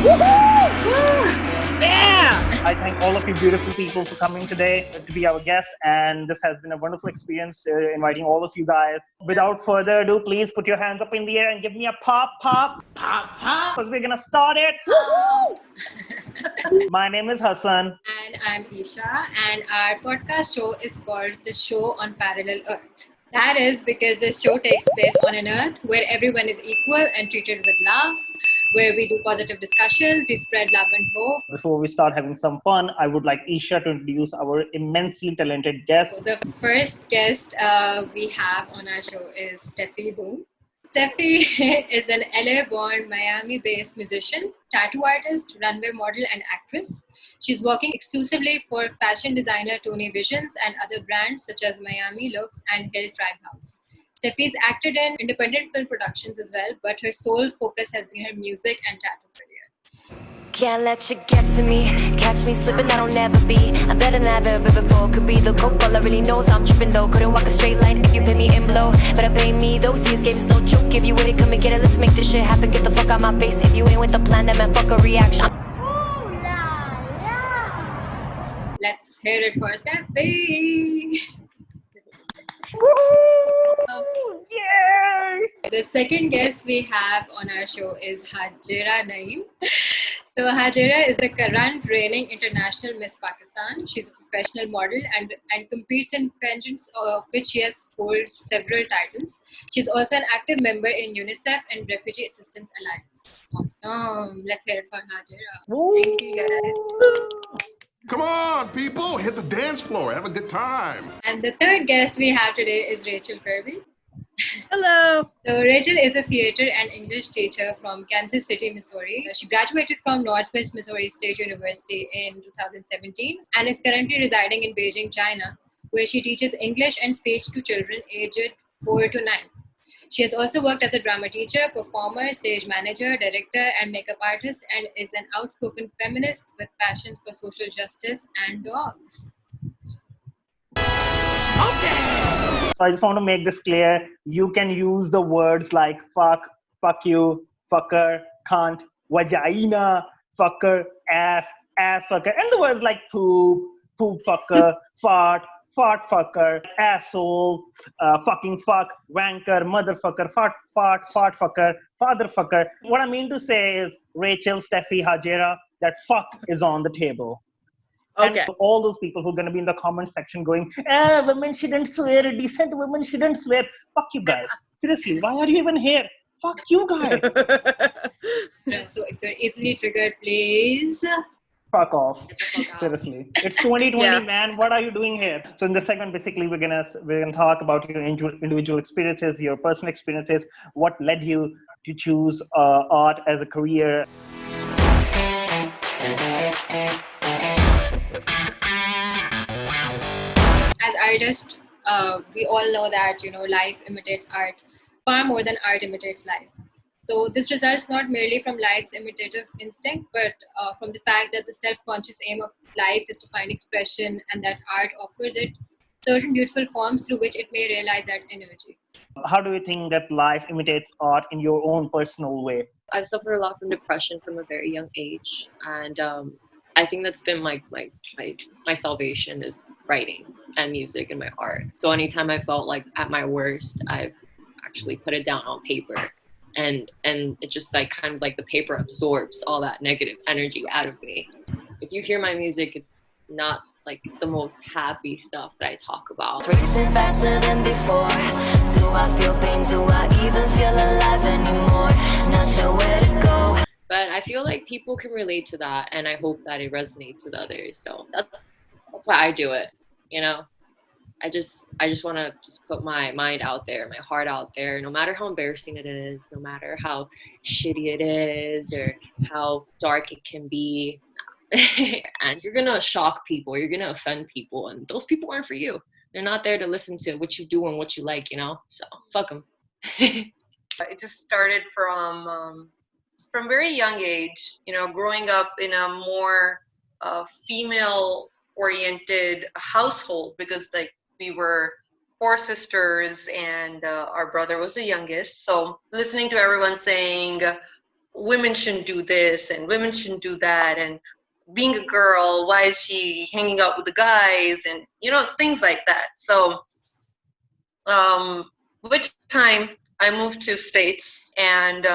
Yeah! I thank all of you beautiful people for coming today to be our guests, and this has been a wonderful experience inviting all of you guys. Without further ado, please put your hands up in the air and give me a pop, pop, pop, pop, because we're gonna start it. My name is Hassan. And I'm Isha, and our podcast show is called The Show on Parallel Earth. That is because this show takes place on an earth where everyone is equal and treated with love, where we do positive discussions, we spread love and hope. Before we start having some fun, I would like Isha to introduce our immensely talented guest. So the first guest we have on our show is Steffy Boom. Steffi is an LA-born, Miami-based musician, tattoo artist, runway model, and actress. She's working exclusively for fashion designer Tony Visions and other brands such as Miami Looks and Hill Tribe House. Steffi's acted in independent film productions as well, but her sole focus has been her music and tattoo career. Can't let you get to me, catch me slipping, that'll never be. I'm better than I've ever been before. Could be the coke, all I really knows I'm tripping though. Couldn't walk a straight line if you pay me in blow. Better pay me though, see this game's no joke. If you with it, come and get it, let's make this shit happen. Get the fuck out my face. If you ain't with the plan, then man, fuck a reaction. Ooh la la. Let's hear it for Steffi. Yay! The second guest we have on our show is Hajera Naeem. So Hajera is the current reigning international Miss Pakistan. She's a professional model and competes in pageants, of which she has holds several titles. She's also an active member in UNICEF and Refugee Assistance Alliance. Awesome. Let's hear it for Hajera. Thank you guys. Come on, people, hit the dance floor, have a good time. And the third guest we have today is Rachel Kirby. Hello. So Rachel is a theater and English teacher from Kansas City, Missouri. She graduated from Northwest Missouri State University in 2017 and is currently residing in Beijing, China, where she teaches English and speech to children aged 4 to 9. She has also worked as a drama teacher, performer, stage manager, director, and makeup artist, and is an outspoken feminist with passion for social justice and dogs. So I just want to make this clear. You can use the words like fuck, fuck you, fucker, cunt, vagina, fucker, ass, ass fucker, and the words like poop, poop fucker, fart, fart fucker, asshole, fucking fuck, wanker, motherfucker, fart, fart fucker, father fucker. What I mean to say is, Rachel, Steffi, Hajera, that fuck is on the table. Okay. And all those people who are going to be in the comment section going, women shouldn't swear, decent women shouldn't swear. Fuck you guys. Seriously, why are you even here? Fuck you guys. So if you're easily triggered, please Fuck off. get the fuck out. Seriously. It's 2020, Yeah. man. What are you doing here? So in this segment, basically, we're gonna talk about your individual experiences, your personal experiences, what led you to choose art as a career. As artists, we all know that life imitates art far more than art imitates life. So this results not merely from life's imitative instinct, but from the fact that the self-conscious aim of life is to find expression, and that art offers it certain beautiful forms through which it may realize that energy. How do you think that life imitates art in your own personal way? I've suffered a lot from depression from a very young age, and I think that's been my salvation is writing and music and my art. So anytime I felt like at my worst, I've actually put it down on paper, and it just like kind of like the paper absorbs all that negative energy out of me. If you hear my music, it's not like the most happy stuff that I talk about. Racing faster than before. Do I feel pain? Do I even feel alive anymore? Not sure where to go. But I feel like people can relate to that, and I hope that it resonates with others. So that's why I do it. I just want to just put my mind out there, my heart out there, no matter how embarrassing it is, no matter how shitty it is or how dark it can be. And you're gonna shock people, you're gonna offend people, and those people aren't for you. They're not there to listen to what you do and what you like, so fuck them. It just started from very young age, growing up in a more female-oriented household, because like we were 4 sisters and our brother was the youngest. So listening to everyone saying, women shouldn't do this and women shouldn't do that, and being a girl, why is she hanging out with the guys, and things like that. So with time I moved to States, and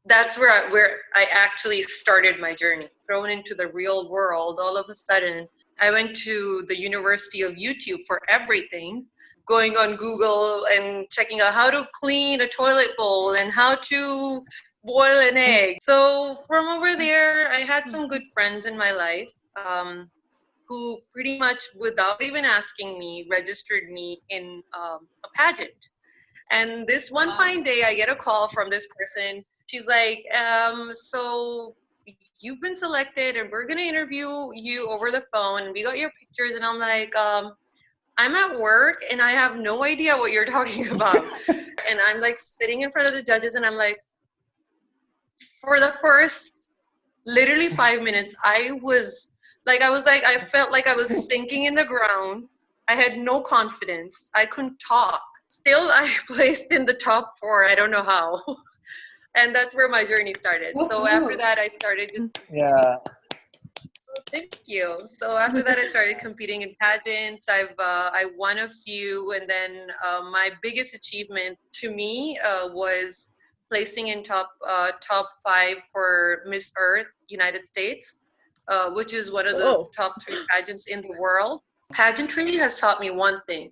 that's where I actually started my journey, thrown into the real world. All of a sudden I went to the University of YouTube for everything, going on Google and checking out how to clean a toilet bowl and how to boil an egg. So from over there, I had some good friends in my life who pretty much, without even asking me, registered me in a pageant. And this one fine day, I get a call from this person. She's like, so you've been selected and we're going to interview you over the phone. And we got your pictures. And I'm like, I'm at work and I have no idea what you're talking about. And I'm like sitting in front of the judges and I'm like, for the first literally 5 minutes, I felt like I was sinking in the ground. I had no confidence. I couldn't talk. Still, I placed in the top 4. I don't know how. And that's where my journey started. So after that, I started just... Yeah. Thank you. So after that, I started competing in pageants. I won a few, and then my biggest achievement to me was placing in top 5 for Miss Earth United States, which is one of the top 3 pageants in the world. Pageantry has taught me one thing: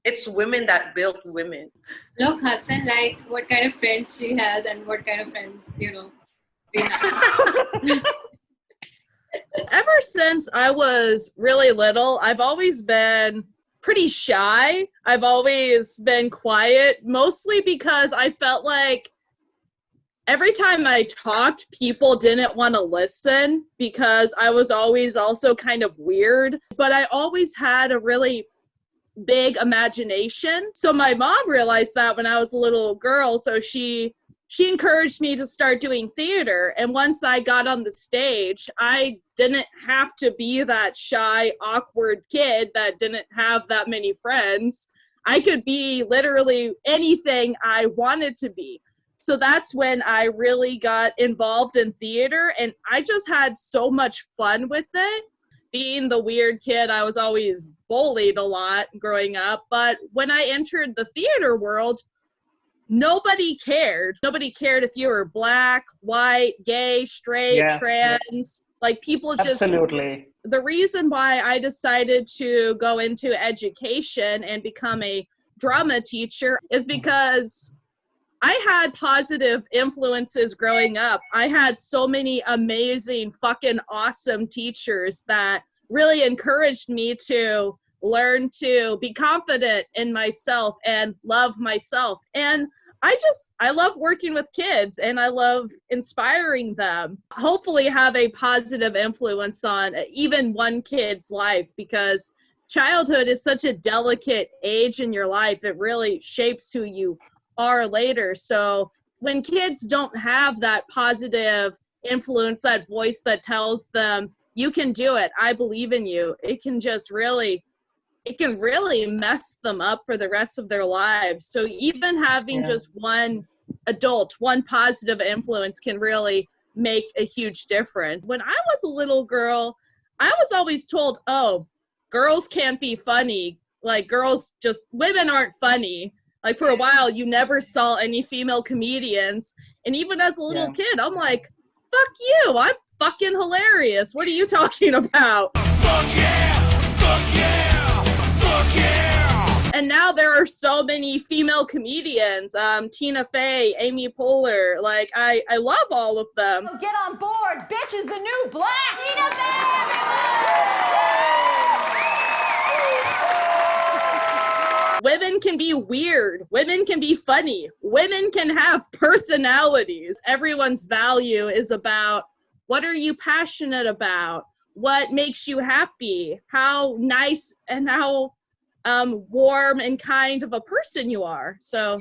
it's women that build women. Look, Hassan, like what kind of friends she has and what kind of friends we have. Ever since I was really little, I've always been pretty shy. I've always been quiet, mostly because I felt like every time I talked, people didn't want to listen because I was always also kind of weird. But I always had a really big imagination. So my mom realized that when I was a little girl, so she encouraged me to start doing theater. And once I got on the stage, I didn't have to be that shy, awkward kid that didn't have that many friends. I could be literally anything I wanted to be. So that's when I really got involved in theater, and I just had so much fun with it. Being the weird kid, I was always bullied a lot growing up, but when I entered the theater world, nobody cared. Nobody cared if you were black, white, gay, straight, trans. Like people just... Absolutely. The reason why I decided to go into education and become a drama teacher is because I had positive influences growing up. I had so many amazing, fucking awesome teachers that really encouraged me to learn to be confident in myself and love myself. And I love working with kids and I love inspiring them. Hopefully have a positive influence on even one kid's life, because childhood is such a delicate age in your life. It really shapes who you are later. So when kids don't have that positive influence, that voice that tells them, you can do it, I believe in you, it can really mess them up for the rest of their lives. So even having just one adult, one positive influence can really make a huge difference. When I was a little girl, I was always told, oh, girls can't be funny. Like women aren't funny. Like for a while, you never saw any female comedians. And even as a little kid, I'm like, fuck you, I'm fucking hilarious. What are you talking about? Fuck yeah! Fuck yeah! Fuck yeah! And now there are so many female comedians, Tina Fey, Amy Poehler. Like, I love all of them. Get on board, bitch is the new black! Tina Fey, everyone! Women can be weird. Women can be funny. Women can have personalities. Everyone's value is about what are you passionate about? What makes you happy? How nice and how warm and kind of a person you are. So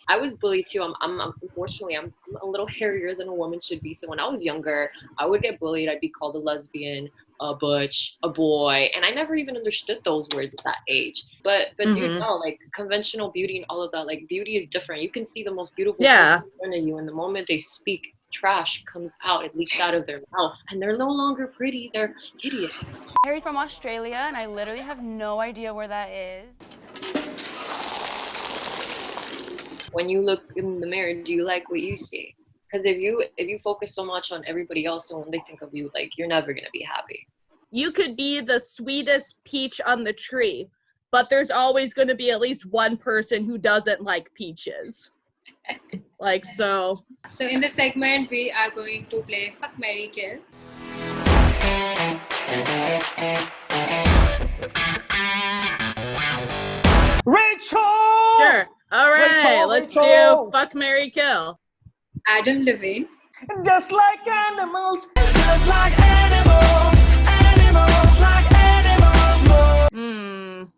I was bullied too. I'm unfortunately I'm a little hairier than a woman should be. So when I was younger, I would get bullied. I'd be called a lesbian. a butch, a boy, and I never even understood those words at that age. But dude, no, like conventional beauty and all of that, like beauty is different. You can see the most beautiful person in front of you, and the moment they speak, trash comes out. It leaks out of their mouth, and they're no longer pretty. They're hideous. Harry's from Australia, and I literally have no idea where that is. When you look in the mirror, do you like what you see? Because if you focus so much on everybody else and when they think of you, like, you're never gonna be happy. You could be the sweetest peach on the tree, but there's always going to be at least one person who doesn't like peaches. Like, so. So in this segment, we are going to play Fuck, Marry, Kill. Rachel! Sure. All right, let's do Fuck, Marry, Kill. Adam Levine. Just like animals. Just like animals, animals like animals.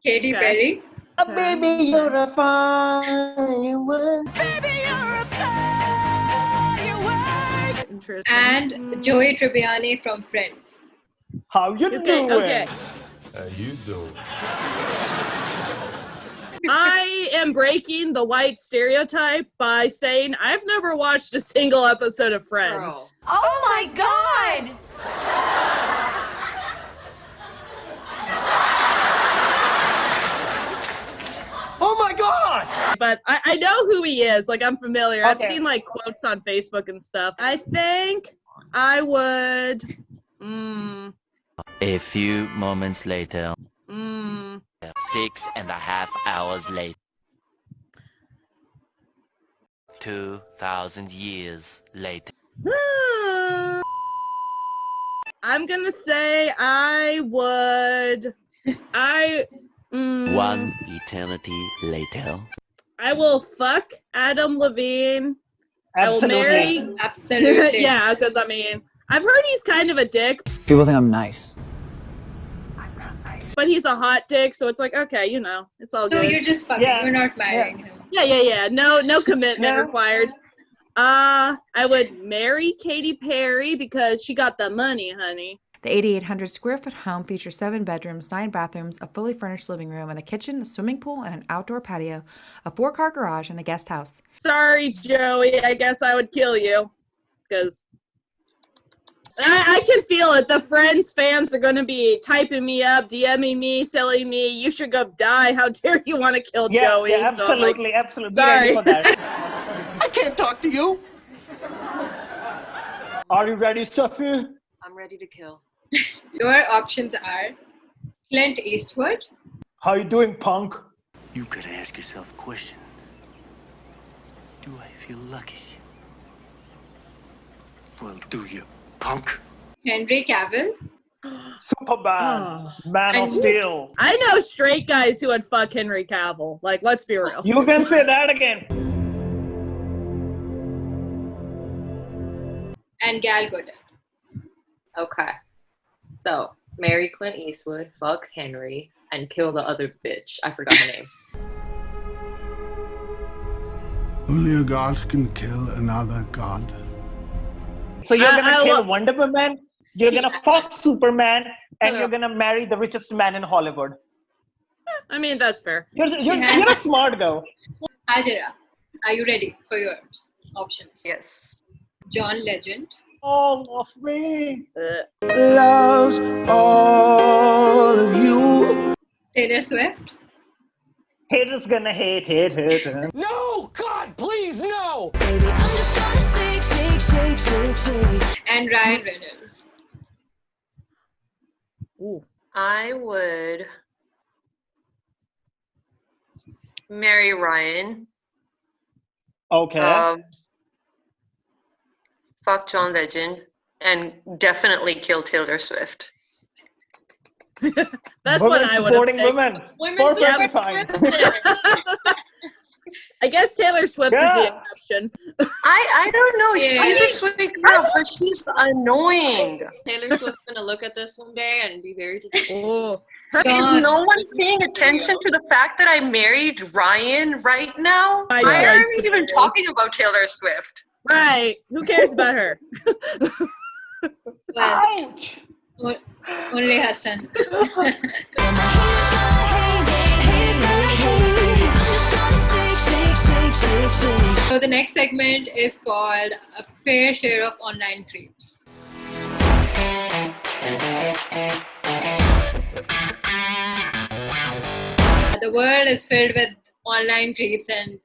Katy Perry. Baby, you're a firework. Baby, you're a firework. Interesting. And Joey Tribbiani from Friends. How you doing? Okay. How you doing? I am breaking the white stereotype by saying I've never watched a single episode of Friends. Oh my god! Oh my god! But I know who he is. Like, I'm familiar. Okay. I've seen, like, quotes on Facebook and stuff. I think I would... A few moments later. 6.5 hours later. 2,000 years later. I'm gonna say I would... One eternity later. I will fuck Adam Levine. Absolutely. I will marry... Absolutely. Yeah, because, I mean, I've heard he's kind of a dick. People think I'm nice. But he's a hot dick, so it's like, okay, you know, it's all So good. you're just fucking, you're not marrying him. Yeah. No commitment required. I would marry Katy Perry because she got the money, honey. The 8,800 square foot home features 7 bedrooms, 9 bathrooms, a fully furnished living room, and a kitchen, a swimming pool, and an outdoor patio, a 4-car garage, and a guest house. Sorry, Joey. I guess I would kill you. Because I can feel it. The Friends fans are going to be typing me up, DMing me, telling me, you should go die. How dare you want to kill Joey? Yeah, So I'm like, absolutely, absolutely. sorry. Be ready for that. I can't talk to you. Are you ready, Steffy? I'm ready to kill. Your options are Clint Eastwood. How you doing, punk? You could ask yourself a question. Do I feel lucky? Well, do you, punk? Henry Cavill. Superman. Man of And- Steel. I know straight guys who would fuck Henry Cavill. Like, let's be real. You can say that again. And Gal Gadot. Okay. So, marry Clint Eastwood, fuck Henry, and kill the other bitch. I forgot her name. Only a god can kill another god. So you're gonna I kill love- Wonder Woman, you're gonna fuck Superman, and Yeah. you're gonna marry the richest man in Hollywood. I mean, that's fair. You're a smart girl. Hajera, are you ready for your options? Yes. John Legend. All of me. Loves all of you. Taylor Swift. Haters gonna hate. No! God, please, no! Baby, I'm just gonna shake, shake, shake, shake, shake. And Ryan Reynolds. Ooh. I would marry Ryan. Okay. Fuck John Legend. And definitely kill Taylor Swift. That's women what I would have supporting picked. women. Women Perfectly support fine. I guess Taylor Swift is Yeah. the exception. I don't know. Yeah. She's a sweet girl, but she's annoying. Taylor Swift's gonna look at this one day and be very disappointed. Oh. Is no one paying attention to the fact that I married Ryan right now? My Why aren't choice. we even talking about Taylor Swift? Right. Who cares about her? Well, Ouch! Only Hassan. So the next segment is called A Fair Share of Online Creeps. The world is filled with online creeps, and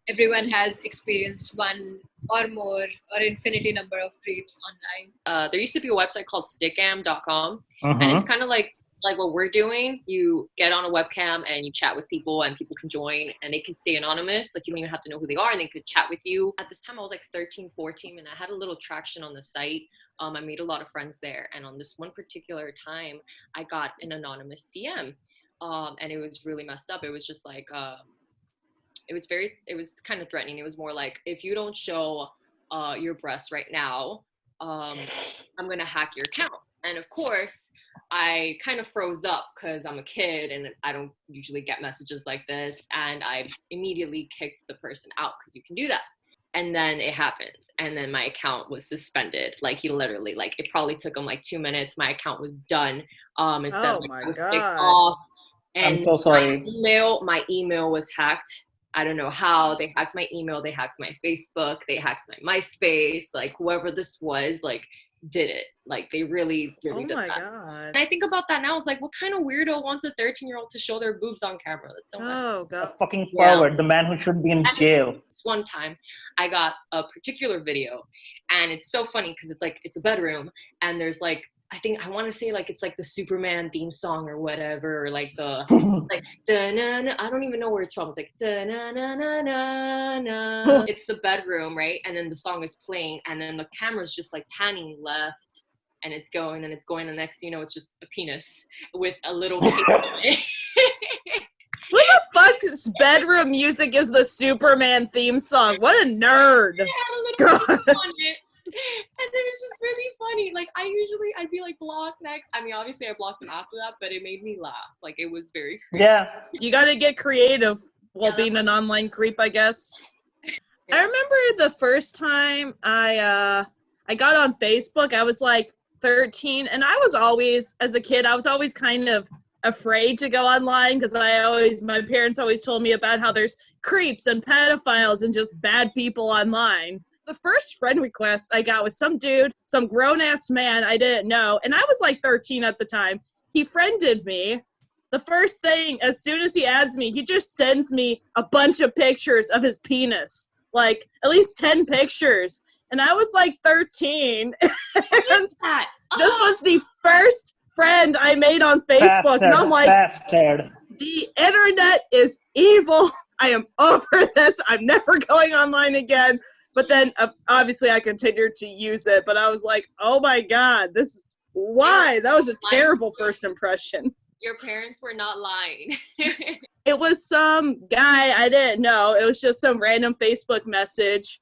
everyone has experienced one or more or infinity number of creeps online. There used to be a website called stickam.com, and it's kind of like what we're doing. You get on a webcam and you chat with people, and people can join, and they can stay anonymous. Like, you don't even have to know who they are, and they could chat with you. At this time I was like 13, 14, and I had a little traction on the site. I made a lot of friends there, and on this one particular time I got an anonymous DM, and it was really messed up. It was just like it was kind of threatening. It was more like, if you don't show your breasts right now, I'm gonna hack your account. And of course, I kind of froze up because I'm a kid and I don't usually get messages like this. And I immediately kicked the person out, because you can do that. And then it happened. And then my account was suspended. Like, he literally, like, it probably took him like 2 minutes. My account was done. And said, like, I was kicked off. And I'm so sorry. My email was hacked. I don't know how. They hacked my email. They hacked my Facebook. They hacked my MySpace. Like, whoever this was, like, did it. Like, they really did that. God. And I think about that now. It's like, what kind of weirdo wants a 13-year-old to show their boobs on camera? That's so messed up. God. A fucking pervert, the man who should be in jail. This one time I got a particular video, and it's so funny because it's like, it's a bedroom, and there's like, I want to say like it's like the Superman theme song or whatever, or like the like da-na-na, I don't even know where it's from. It's like da-na-na-na-na. It's the bedroom, right? And then the song is playing, and then the camera's just like panning left, and it's going and it's going, and next you know it's just a penis with a little kid on it. Who the fuck's bedroom music is the Superman theme song? What a nerd. It had a little kid on it. And it was just really funny. Like, I'd be like, block next. I mean, obviously I blocked them after that, but it made me laugh. Like, it was very creepy. Yeah. You gotta get creative while being an online creep, I guess. I remember the first time I got on Facebook, I was like 13, and I was always, as a kid, I was always kind of afraid to go online because my parents always told me about how there's creeps and pedophiles and just bad people online. The first friend request I got was some dude, some grown-ass man I didn't know, and I was like 13 at the time. He friended me. The first thing, as soon as he adds me, he just sends me a bunch of pictures of his penis. Like, at least 10 pictures. And I was like 13. And this was the first friend I made on Facebook. Bastard, and I'm like, bastard. The internet is evil. I am over this. I'm never going online again. But then, obviously, I continued to use it. But I was like, oh my God, why? That was a terrible first impression. Your parents were not lying. It was some guy I didn't know. It was just some random Facebook message.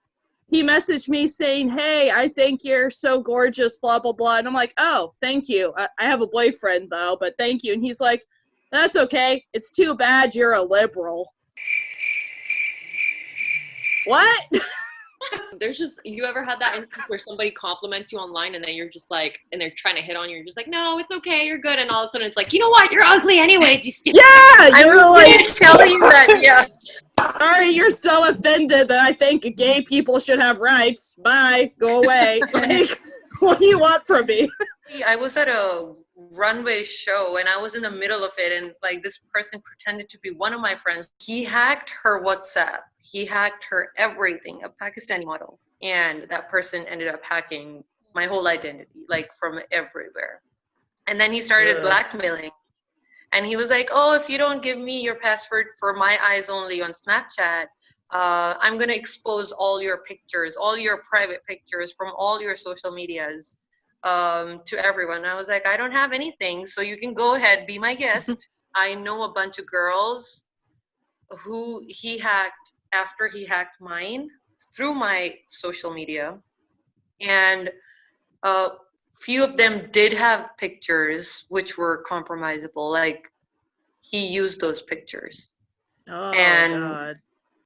He messaged me saying, hey, I think you're so gorgeous, blah, blah, blah. And I'm like, oh, thank you. I have a boyfriend, though, but thank you. And he's like, that's okay. It's too bad you're a liberal. What? There's just, you ever had that instance where somebody compliments you online and then you're just like, and they're trying to hit on you, you're just like, no, it's okay, you're good, and all of a sudden it's like, you know what, you're ugly anyways, you stupid. Yeah, you're like, tell you that, yeah. Sorry, you're so offended that I think gay people should have rights. Bye, go away. Like, what do you want from me? I was at a runway show and I was in the middle of it, and like this person pretended to be one of my friends. He hacked her WhatsApp. He hacked her everything, a Pakistani model. And that person ended up hacking my whole identity, like from everywhere. And then he started blackmailing. And he was like, oh, if you don't give me your password for my eyes only on Snapchat, I'm going to expose all your pictures, all your private pictures from all your social medias to everyone. I was like, I don't have anything, so you can go ahead, be my guest. I know a bunch of girls who he hacked after he hacked mine through my social media. And few of them did have pictures which were compromisable. Like, he used those pictures. Oh, and God.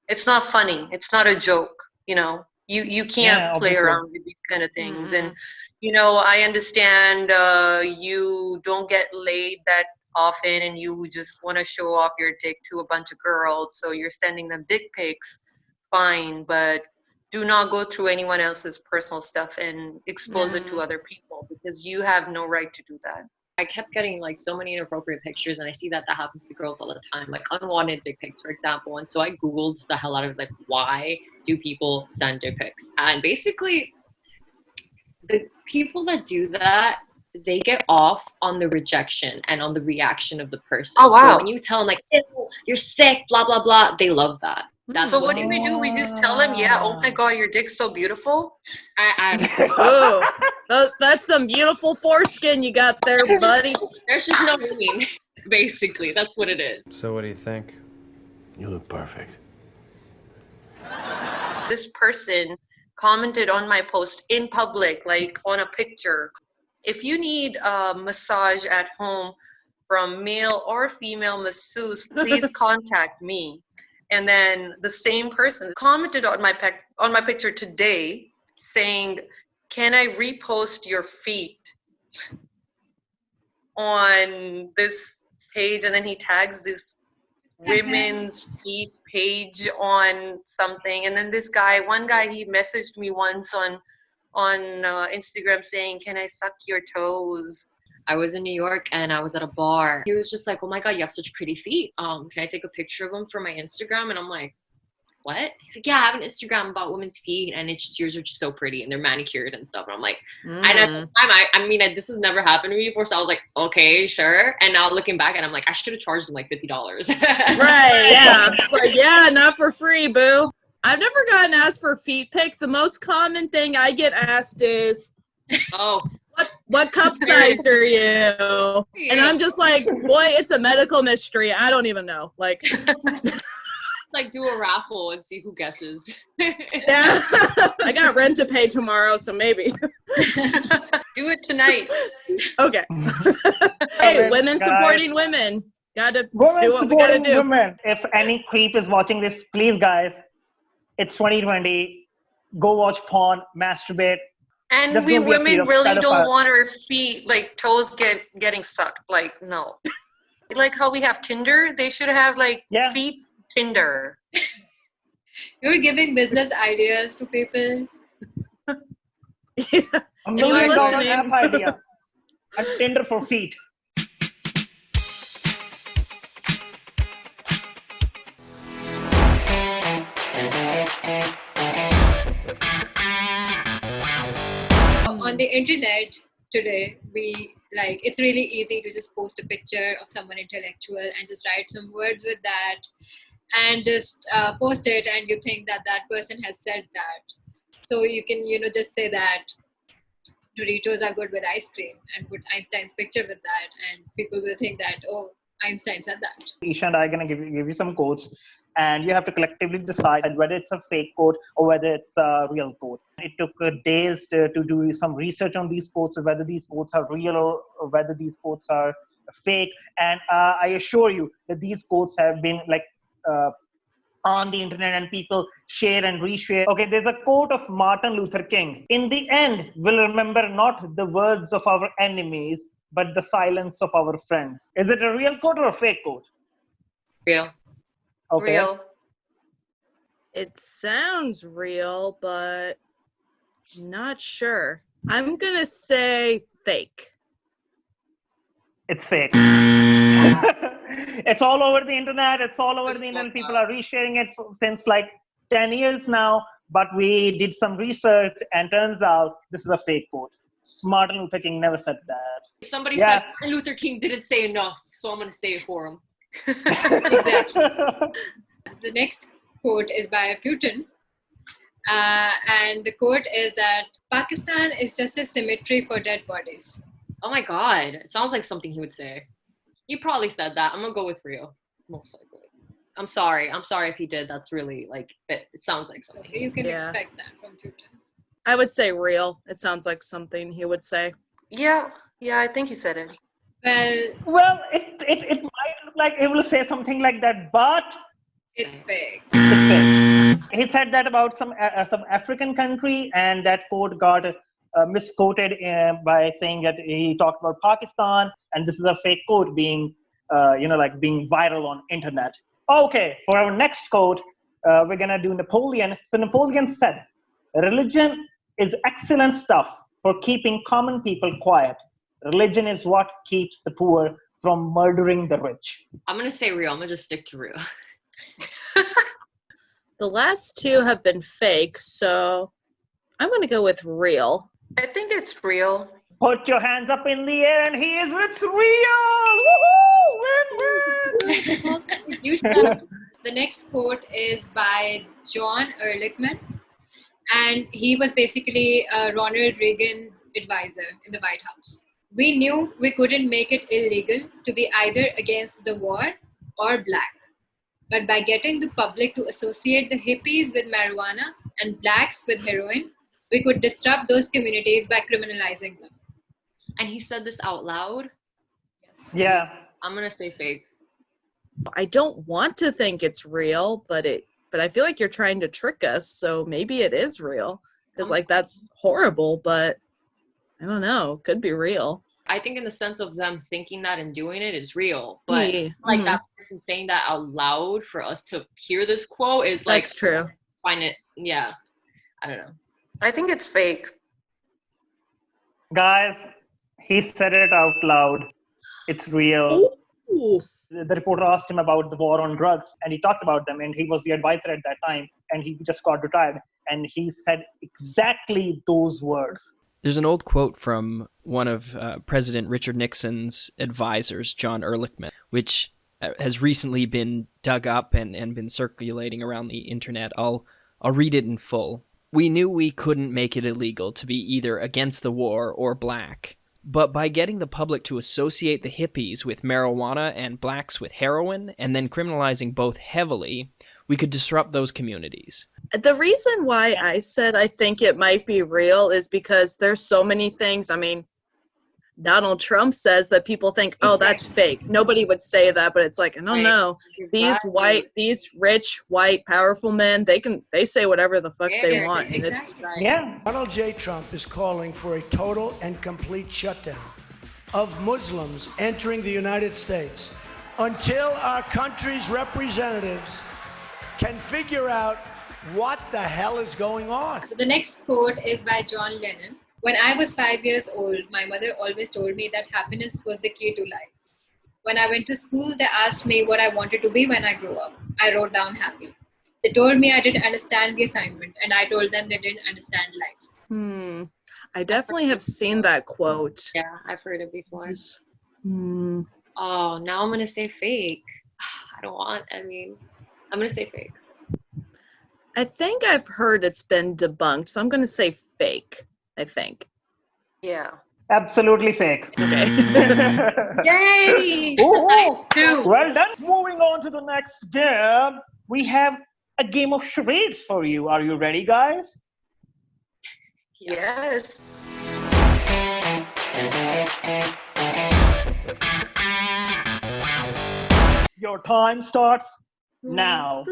It's not funny. It's not a joke. You know, You can't Yeah, play obviously. around with these kind of things. And I understand you don't get laid that often, and you just want to show off your dick to a bunch of girls, so you're sending them dick pics. Fine, but do not go through anyone else's personal stuff and expose it to other people, because you have no right to do that. I kept getting like so many inappropriate pictures, and I see that happens to girls all the time, like unwanted dick pics, for example. And so I Googled the hell out of it. I was like, why do people send dick pics? And basically, the people that do that, they get off on the rejection and on the reaction of the person. Oh, wow. So when you tell them like, ew, you're sick, blah, blah, blah, they love that. That's So what do we do? We just tell them, yeah, oh my God, your dick's so beautiful. That's some beautiful foreskin you got there, buddy. There's just no meaning. Basically, that's what it is. So what do you think? You look perfect. This person commented on my post in public, like on a picture. If you need a massage at home from male or female masseuse, please contact me. And then the same person commented on my picture today saying, can I repost your feet on this page? And then he tags this women's feet page on something. And then one guy, he messaged me once on Instagram saying, can I suck your toes? I was in New York and I was at a bar. He was just like, oh my God, you have such pretty feet. Can I take a picture of them for my Instagram? And I'm like, what? He's like, yeah, I have an Instagram about women's feet, and it's just, yours are just so pretty and they're manicured and stuff. And I'm like, I mean, this has never happened to me before. So I was like, okay, sure. And now looking back, and I'm like, I should have charged him like $50. Right, yeah. It's like, yeah, not for free, boo. I've never gotten asked for a feet pic. The most common thing I get asked is, oh, what cup size are you? And I'm just like, boy, it's a medical mystery. I don't even know. Like, like do a raffle and see who guesses. Yeah, I got rent to pay tomorrow, so maybe. Do it tonight. Okay. Hey, women supporting women. Gotta do what we gotta do. Women. If any creep is watching this, please, guys, it's 2020. Go watch porn, masturbate. And Just we don't be a women really pedophile. don't want our feet, like toes getting sucked. Like, no. Like how we have Tinder, they should have like feet Tinder. You're giving business ideas to people. $1 million app idea. A Tinder for feet. On the internet today, it's really easy to just post a picture of someone intellectual and just write some words with that and just post it, and you think that person has said that. So you can, just say that Doritos are good with ice cream and put Einstein's picture with that, and people will think that, oh, Einstein said that. Isha and I are going to give you some quotes, and you have to collectively decide whether it's a fake quote or whether it's a real quote. It took days to do some research on these quotes, whether these quotes are real or whether these quotes are fake. And I assure you that these quotes have been on the internet, and people share and reshare. Okay, there's a quote of Martin Luther King. In the end, we'll remember not the words of our enemies, but the silence of our friends. Is it a real quote or a fake quote? Real. Okay. Real. It sounds real, but not sure. I'm gonna say fake. It's fake. It's all over the internet. People are resharing it since like 10 years now. But we did some research, and turns out this is a fake quote. Martin Luther King never said that. Somebody said Martin Luther King didn't say enough, so I'm going to say it for him. Exactly. The next quote is by Putin. And the quote is that Pakistan is just a cemetery for dead bodies. Oh my God. It sounds like something he would say. He probably said that. I'm going to go with real, most likely. I'm sorry if he did. That's really it sounds like something. So you can expect that from Putin. I would say real. It sounds like something he would say. Yeah, I think he said it. Well, it might look like it will say something like that, but It's fake. It's fake. He said that about some African country, and that quote got misquoted by saying that he talked about Pakistan, and this is a fake quote being, like being viral on internet. Okay, for our next quote, we're gonna do Napoleon. So Napoleon said, "Religion is excellent stuff for keeping common people quiet. Religion is what keeps the poor from murdering the rich." I'm gonna say real. I'm gonna just stick to real. The last two have been fake, so I'm going to go with real. I think it's real. Put your hands up in the air, and it's real! Woohoo! Win-win! The next quote is by John Ehrlichman, and he was basically Ronald Reagan's advisor in the White House. "We knew we couldn't make it illegal to be either against the war or black. But by getting the public to associate the hippies with marijuana and blacks with heroin, we could disrupt those communities by criminalizing them." And he said this out loud? Yes. Yeah. I'm gonna say fake. I don't want to think it's real, but I feel like you're trying to trick us, so maybe it is real. Because like that's horrible, but I don't know. Could be real. I think in the sense of them thinking that and doing it is real, but like that person saying that out loud for us to hear this quote is like that's true. Find it, yeah. I don't know. I think it's fake. Guys, he said it out loud. It's real. Ooh. The reporter asked him about the war on drugs, and he talked about them, and he was the advisor at that time, and he just got retired, and he said exactly those words. There's an old quote from one of President Richard Nixon's advisors, John Ehrlichman, which has recently been dug up and been circulating around the internet. I'll read it in full. "We knew we couldn't make it illegal to be either against the war or black. But by getting the public to associate the hippies with marijuana and blacks with heroin, and then criminalizing both heavily, we could disrupt those communities." The reason why I said I think it might be real is because there's so many things. I mean, Donald Trump says that people think, oh, that's fake. Nobody would say that, but it's like, I don't know. These rich, white, powerful men, they say whatever the fuck they want. And it's Donald J. Trump is calling for a total and complete shutdown of Muslims entering the United States until our country's representatives can figure out what the hell is going on. So the next quote is by John Lennon. "When I was 5 years old, my mother always told me that happiness was the key to life. When I went to school, they asked me what I wanted to be when I grew up. I wrote down happy. They told me I didn't understand the assignment, and I told them they didn't understand life." I definitely have seen that quote. Yeah, I've heard it before. Oh, now I'm gonna say fake. I'm gonna say fake. I think I've heard it's been debunked, so I'm going to say fake, I think. Yeah. Absolutely fake. Okay. Yay! Well done. Moving on to the next game, we have a game of charades for you. Are you ready, guys? Yes. Your time starts now.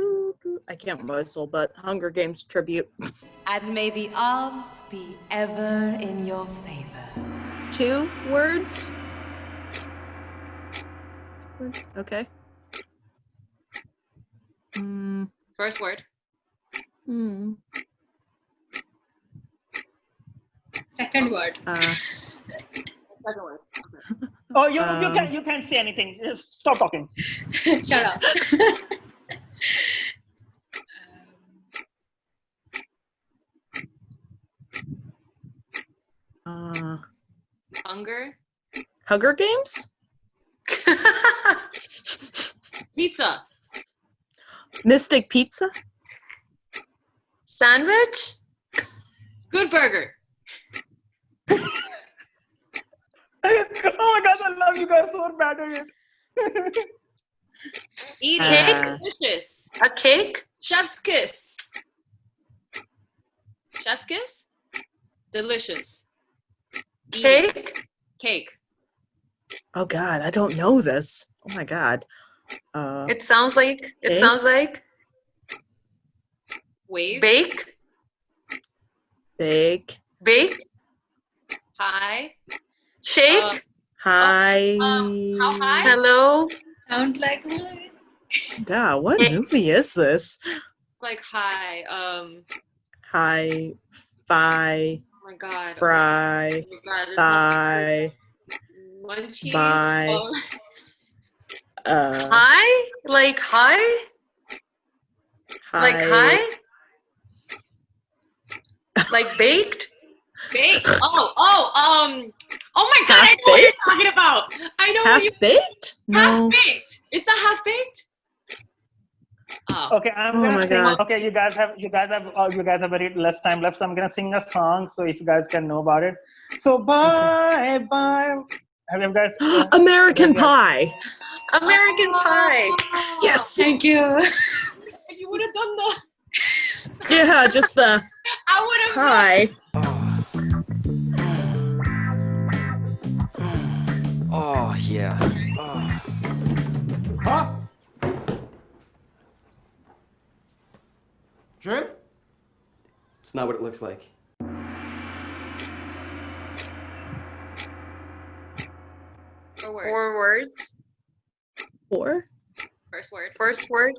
I can't whistle, but Hunger Games tribute. And may the odds be ever in your favor. 2 words? Okay. First word. Second word. Second word. Oh, you can't say anything. Just stop talking. Shut up. Hunger Games? Pizza. Mystic Pizza? Sandwich? Good burger. Oh my god, I love you guys so bad at it. Eat Cake? Delicious. A cake? Chef's kiss. Chef's kiss? Delicious. Cake? Cake. Oh god, I don't know this. Oh my god. It sounds like Wave. Bake. Bake. Bake. High. Shake. Hi. How high? Hello. Sound like God, what movie is this? It's like high. Hi. Fi. Oh my god. Fry. Oh my god. Thigh. Munchies. Bye. High? Like high? Like high? Like baked? Baked? Oh my god, I know what you're talking about. I know what you're Half-baked? No. Half-baked. It's not half-baked? Oh. Okay, I'm gonna sing. Okay, you guys have very less time left, so I'm gonna sing a song. So if you guys can know about it. So bye. Have you guys? American Pie. American Pie. Yes. Thank you. You would have done the. Yeah, just the I would have. pie. Oh, yeah. Huh? Jim? It's not what it looks like. 4 words. 4 words. 4? First word. First word.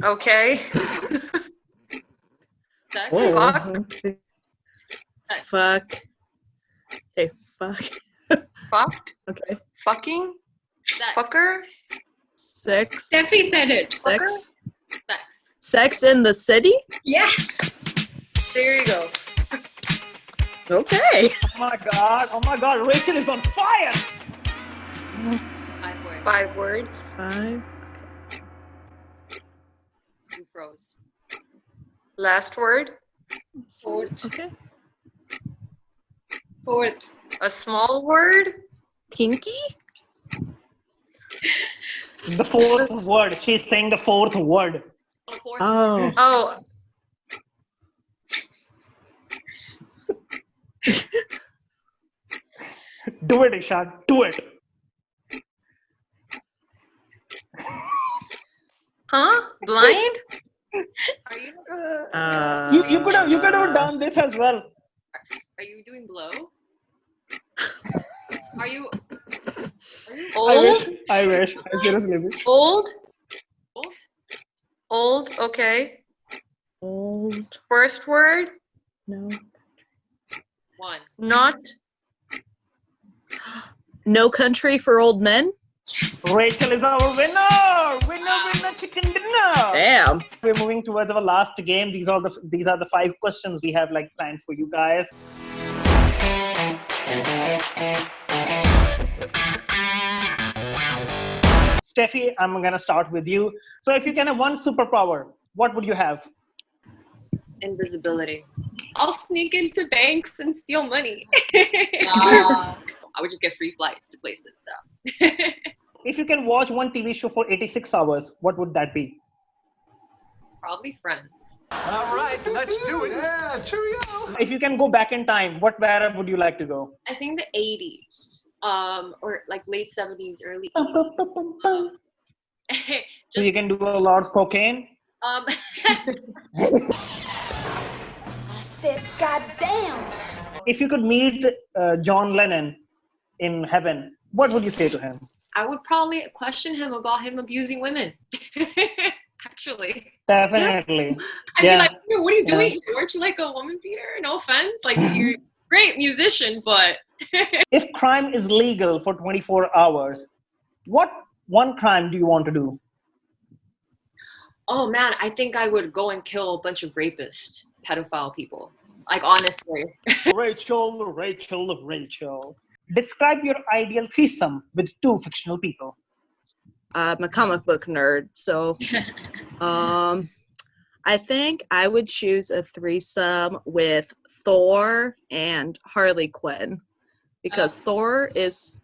Okay. Sex. Whoa. Fuck. Fuck. Hey, fuck. Fucked. Okay. Fucking. Sex. Fucker. Sex. Steffi said it. Sex. Sex. Sex in the city? Yes. There you go. Okay. Oh my god, Rachel is on fire. 5 words. 5 words. 5. 2 pros. Last word. Fourth. Okay. Fourth. A small word. Pinky? The fourth word. She's saying the fourth word. Oh. Oh. Do it, Ishan. Do it. Huh? Blind? Are you? You could have done this as well. Are you doing blow? Are you? Old? I wish. I seriously wish. Old? Old? Old, okay. Old. First word? No. 1. Not. No Country for Old Men? Rachel is our winner. Winner, chicken dinner. Damn. We're moving towards our last game. These are the 5 questions we have planned for you guys. Steffi, I'm gonna start with you. So if you can have one superpower, what would you have? Invisibility. I'll sneak into banks and steal money. I would just get free flights to places. So. If you can watch one TV show for 86 hours, what would that be? Probably Friends. All right, let's do it. Yeah, cheerio. If you can go back in time, what era would you like to go? I think the 80s. Or like late 70s, early 80s. So you can do a lot of cocaine? I said, God damn. If you could meet John Lennon in heaven, what would you say to him? I would probably question him about him abusing women. Actually. Definitely. I'd be like, what are you doing? Aren't you like a woman beater? No offense. Like, you're a great musician, but... If crime is legal for 24 hours, what one crime do you want to do? Oh man, I think I would go and kill a bunch of rapists, pedophile people. Like, honestly. Rachel. Describe your ideal threesome with 2 fictional people. I'm a comic book nerd, so I think I would choose a threesome with Thor and Harley Quinn, because Thor he's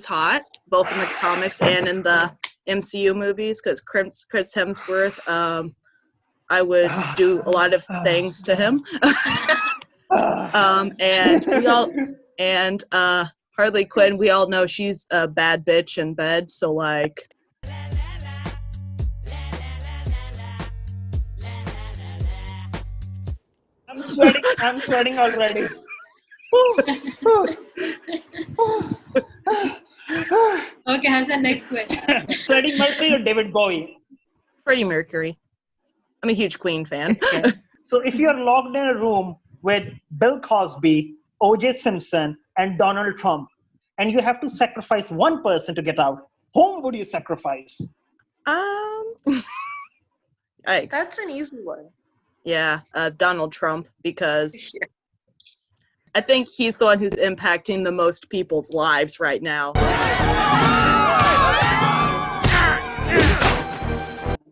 hot, both in the comics and in the MCU movies, because Chris Hemsworth, I would do a lot of things to him. And Harley Quinn, we all know she's a bad bitch in bed, so like sweating. I'm sweating already. Okay, Hansa, next question. Freddie Mercury or David Bowie? Freddie Mercury. I'm a huge Queen fan. Okay. So if you're locked in a room with Bill Cosby, O.J. Simpson, and Donald Trump, and you have to sacrifice one person to get out, whom would you sacrifice? Yikes. That's an easy one. Yeah, Donald Trump, because I think he's the one who's impacting the most people's lives right now.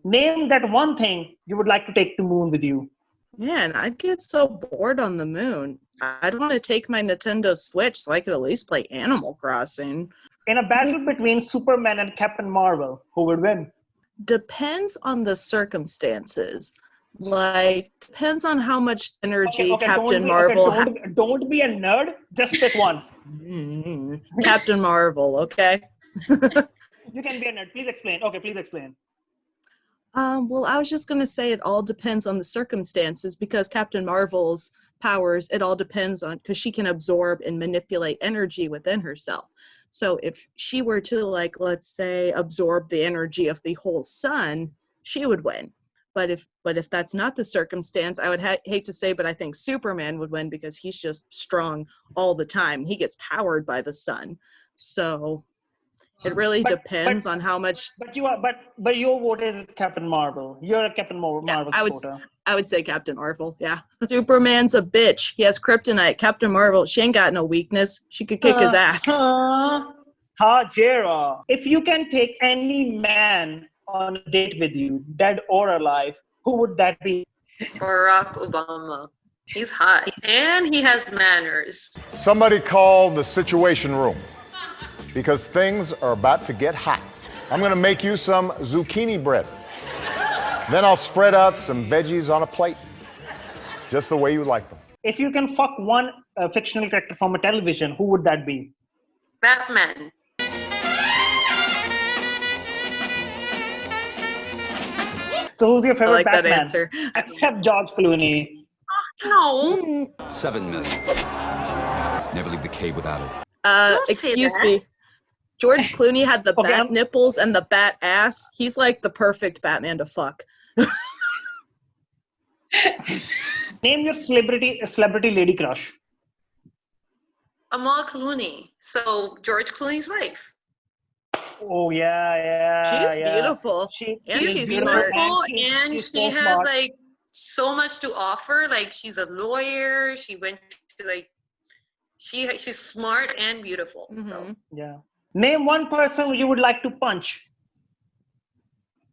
Name that one thing you would like to take to moon with you. Man, I'd get so bored on the moon. I'd want to take my Nintendo Switch so I could at least play Animal Crossing. In a battle between Superman and Captain Marvel, who would win? Depends on the circumstances. Like, depends on how much energy Captain Marvel has. Don't be a nerd. Just pick one. Captain Marvel, okay? You can be a nerd. Please explain. Okay, please explain. Well, I was just going to say it all depends on the circumstances, because Captain Marvel's powers, it all depends on, because she can absorb and manipulate energy within herself. So if she were to, like, let's say, absorb the energy of the whole sun, she would win. But if that's not the circumstance, I would hate to say, but I think Superman would win, because he's just strong all the time. He gets powered by the sun. So it really depends on how much. But your vote is Captain Marvel. You're a Captain Marvel supporter. I would say Captain Marvel. Yeah. Superman's a bitch. He has kryptonite. Captain Marvel, she ain't got no weakness. She could kick his ass. Hajera. If you can take any man on a date with you, dead or alive, who would that be? Barack Obama. He's hot and he has manners. Somebody call the Situation Room, because things are about to get hot. I'm gonna make you some zucchini bread. Then I'll spread out some veggies on a plate, just the way you like them. If you can fuck one fictional character from a television, who would that be? Batman. So who's your favorite I like Batman? that answer. Except George Clooney. No. 7 million. Never leave the cave without it. Excuse me. George Clooney had the bat nipples and the bat ass. He's like the perfect Batman to fuck. Name your celebrity lady crush. Amal Clooney. So George Clooney's wife. Oh yeah. She's beautiful. She's beautiful, and she has like so much to offer. Like, she's a lawyer. She went to like she's smart and beautiful. Mm-hmm. So yeah. Name one person you would like to punch.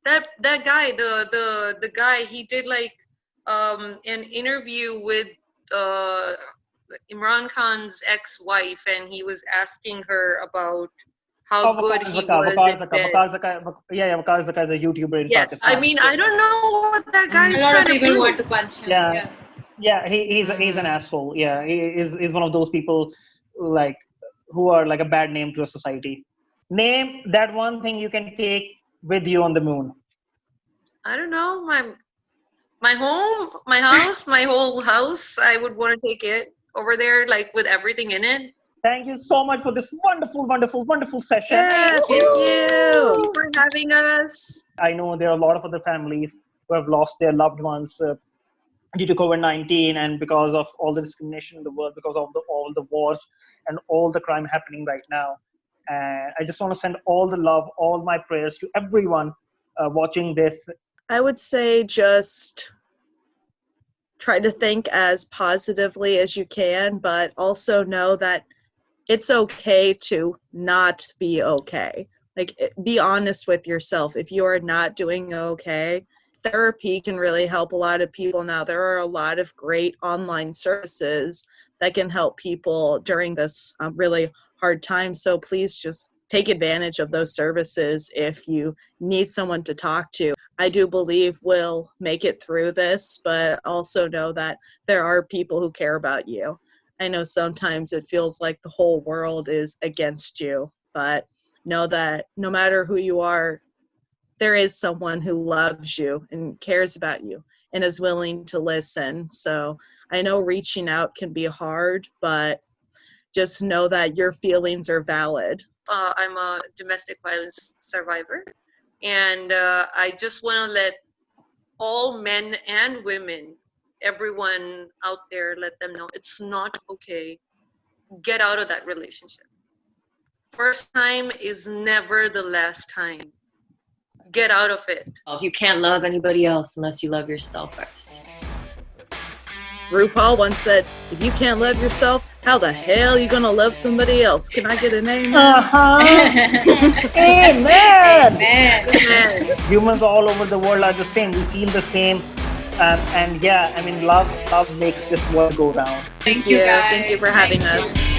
That guy, the guy, he did like an interview with Imran Khan's ex-wife, and he was asking her about how good he was in bed. Waqar Zaka is a YouTuber in Yes, Pakistan. I mean, I don't know what that guy is A lot trying of to people prove. want to punch him. Yeah, he's an asshole. Yeah, he's one of those people like who are like a bad name to a society. Name that one thing you can take with you on the moon. I don't know, my home, my house, my whole house. I would want to take it over there, like with everything in it. Thank you so much for this wonderful session. Yeah, thank you. Thank you for having us. I know there are a lot of other families who have lost their loved ones due to COVID-19 and because of all the discrimination in the world, because of all the wars and all the crime happening right now. And I just want to send all the love, all my prayers to everyone watching this. I would say just try to think as positively as you can, but also know that it's okay to not be okay. Like, be honest with yourself. If you are not doing okay, therapy can really help a lot of people now. There are a lot of great online services that can help people during this really hard time. So please just take advantage of those services if you need someone to talk to. I do believe we'll make it through this, but also know that there are people who care about you. I know sometimes it feels like the whole world is against you, but know that no matter who you are, there is someone who loves you and cares about you. and is willing to listen. So I know reaching out can be hard, but just know that your feelings are valid. I'm a domestic violence survivor, and I just want to let all men and women, everyone out there, let them know it's not okay. Get out of that relationship. First time is never the last time. Get out of it. You can't love anybody else unless you love yourself first. RuPaul once said, if you can't love yourself, how the hell are you gonna love somebody else? Can I get an amen? Amen. Amen. Humans all over the world are the same. We feel the same. And yeah, I mean, love makes this world go round. Thank you, guys. Thank you for having us.